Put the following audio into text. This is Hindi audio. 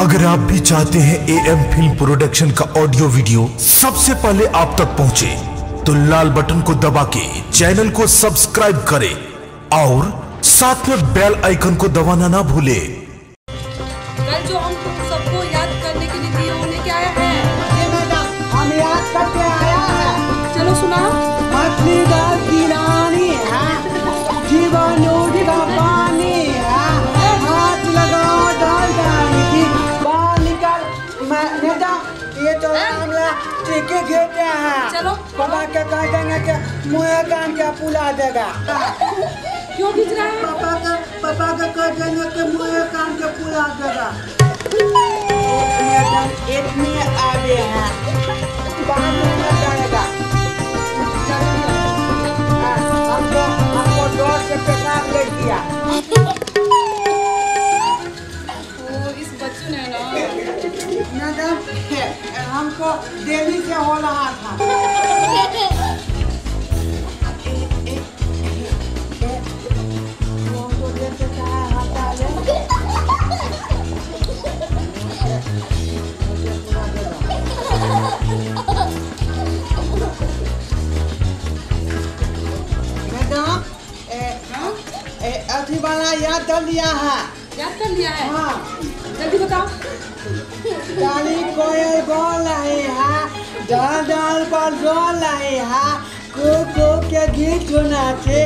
अगर आप भी चाहते हैं AM फिल्म प्रोडक्शन का ऑडियो वीडियो सबसे पहले आप तक पहुंचे, तो लाल बटन को दबा के चैनल को सब्सक्राइब करें और साथ में बेल आइकन को दबाना ना भूले। कल जो हम सबको याद करने के लिए दिए उन्हें क्या है? हम याद करके आया है। चलो सुना। मछली दाल की रानी है, जीवन नदी का पानी है, हाथ लगाओ डाल डाली की बाहर निकल। नेता ये तो मामला ठीक ही घेरते हैं। चलो पापा के कह देंगे कि मुँह कान के पुला देगा। क्यों खींच रहा है? पापा के कह देंगे कि मुँह कान के पुला देगा। इतने आगे हैं, बाहर नहीं जाएगा। हमको डोर से पेशाब ले दिया। इस बच्चों ने ना मैडम हमको देवी से हो रहा था। अभी वाला याद कर लिया है। याद कर लिया है? हाँ जल्दी बताओ। डाली कोयल बोल रही है, डाल डाल पर बोल रही है, को के गीत सुनाते।